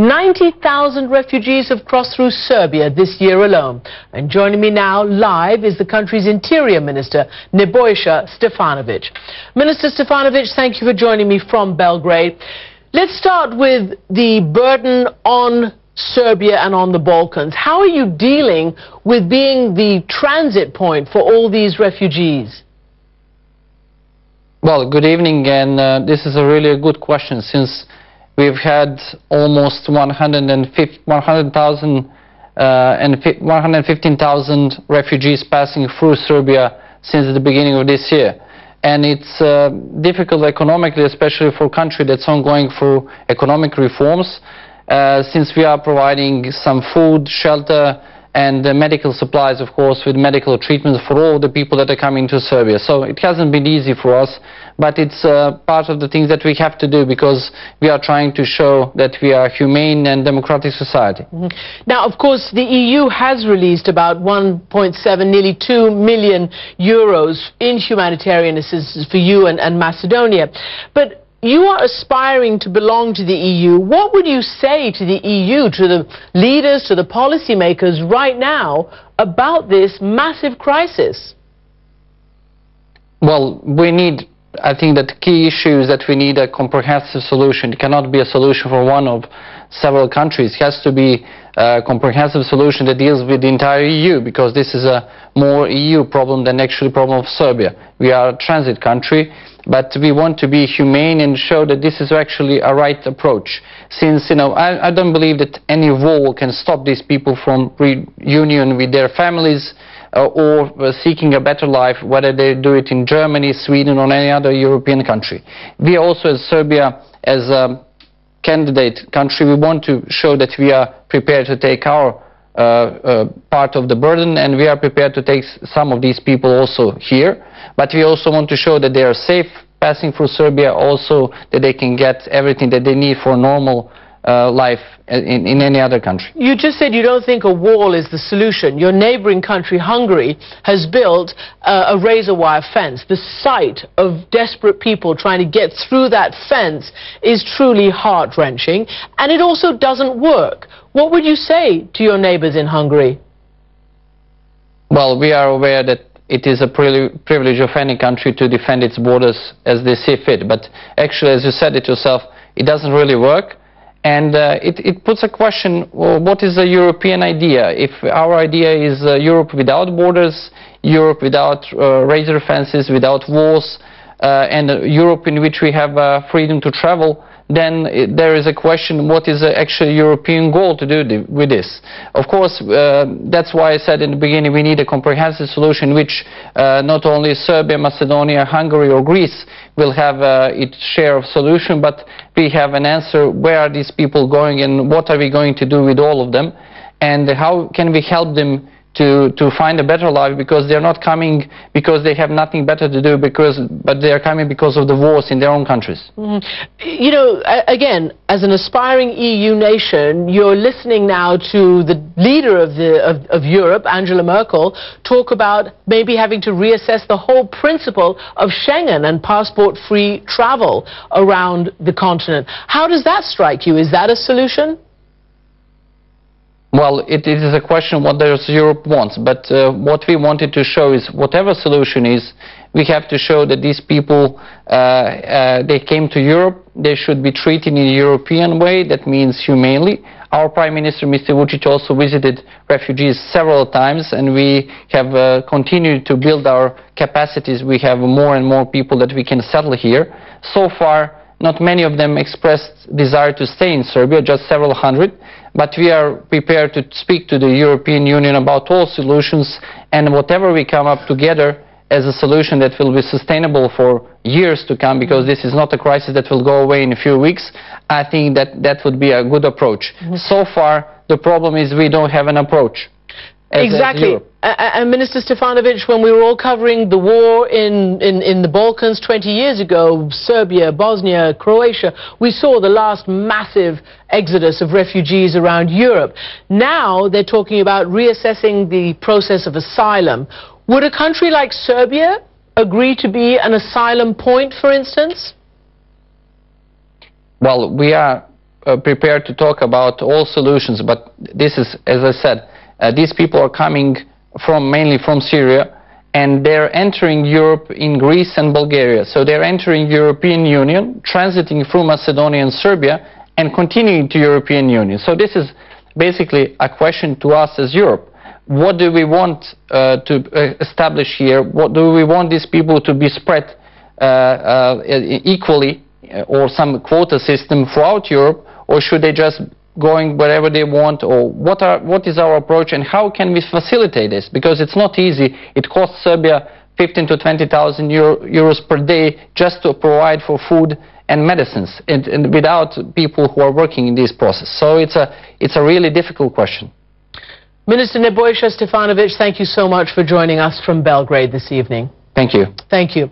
90,000 refugees have crossed through Serbia this year alone. And joining me now live is the country's Interior Minister, Stefanovic. Minister Stefanovic, thank you for joining me from Belgrade. Let's start with the burden on Serbia and on the Balkans. How are you dealing with being the transit point for all these refugees? Well, good evening, and this is a good question, since we've had almost 115,000 refugees passing through Serbia since the beginning of this year. And it's difficult economically, especially for a country that's ongoing through economic reforms, since we are providing some food, shelter, and medical supplies, of course, with medical treatments for all the people that are coming to Serbia. So it hasn't been easy for us, but it's part of the things that we have to do, because we are trying to show that we are a humane and democratic society. Now, of course, the EU has released about 1.7, nearly 2 million euros in humanitarian assistance for you and Macedonia. But you are aspiring to belong to the EU. What would you say to the EU, to the leaders, to the policymakers right now about this massive crisis? Well, I think that the key issue is that we need a comprehensive solution. It cannot be a solution for one of several countries. It has to be a comprehensive solution that deals with the entire EU, because this is a more EU problem than actually a problem of Serbia. We are a transit country, but we want to be humane and show that this is actually a right approach. Since, I don't believe that any war can stop these people from reunion with their families or seeking a better life, whether they do it in Germany, Sweden, or any other European country. We also, as Serbia, as a candidate country, we want to show that we are prepared to take our part of the burden, and we are prepared to take some of these people also here. But we also want to show that they are safe passing through Serbia, also that they can get everything that they need for normal life in any other country. You just said you don't think a wall is the solution. Your neighboring country, Hungary, has built a razor wire fence. The sight of desperate people trying to get through that fence is truly heart-wrenching, and it also doesn't work. What would you say to your neighbors in Hungary? Well, we are aware that it is a privilege of any country to defend its borders as they see fit. But actually, as you said it yourself, it doesn't really work. And it puts a question, well, what is the European idea? If our idea is Europe without borders, Europe without razor fences, without walls, and a Europe in which we have freedom to travel, then there is a question, what is the actual European goal to do with this? Of course, that's why I said in the beginning we need a comprehensive solution, which not only Serbia, Macedonia, Hungary or Greece will have its share of solution, but we have an answer, where are these people going and what are we going to do with all of them, and how can we help them to find a better life, because they're not coming because they have nothing better to do, but they are coming because of the wars in their own countries. Again, as an aspiring EU nation, you're listening now to the leader of Europe, Angela Merkel, talk about maybe having to reassess the whole principle of Schengen and passport-free travel around the continent. How does that strike you? Is that a solution? Well, it is a question what Europe wants, but what we wanted to show is whatever solution is, we have to show that these people, they came to Europe, they should be treated in a European way, that means humanely. Our Prime Minister, Mr. Vučić, also visited refugees several times, and we have continued to build our capacities. We have more and more people that we can settle here. So far, not many of them expressed desire to stay in Serbia, just several hundred. But we are prepared to speak to the European Union about all solutions, and whatever we come up together as a solution that will be sustainable for years to come, because this is not a crisis that will go away in a few weeks, I think that would be a good approach. So far, the problem is we don't have an approach. Exactly. And Minister Stefanovic, when we were all covering the war in the Balkans 20 years ago, Serbia, Bosnia, Croatia, we saw the last massive exodus of refugees around Europe. Now they're talking about reassessing the process of asylum. Would a country like Serbia agree to be an asylum point, for instance? Well, we are prepared to talk about all solutions, but this is, as I said, these people are coming mainly from Syria, and they're entering Europe in Greece and Bulgaria. So they're entering European Union, transiting through Macedonia and Serbia, and continuing to European Union. So this is basically a question to us as Europe. What do we want to establish here? What do we want these people to be spread equally, or some quota system throughout Europe, or should they just going wherever they want, or what is our approach, and how can we facilitate this? Because it's not easy. It costs Serbia 15,000 to 20,000 euros per day just to provide for food and medicines, and without people who are working in this process. So it's a really difficult question. Minister Nebojša Stefanovic, thank you so much for joining us from Belgrade this evening. Thank you. Thank you.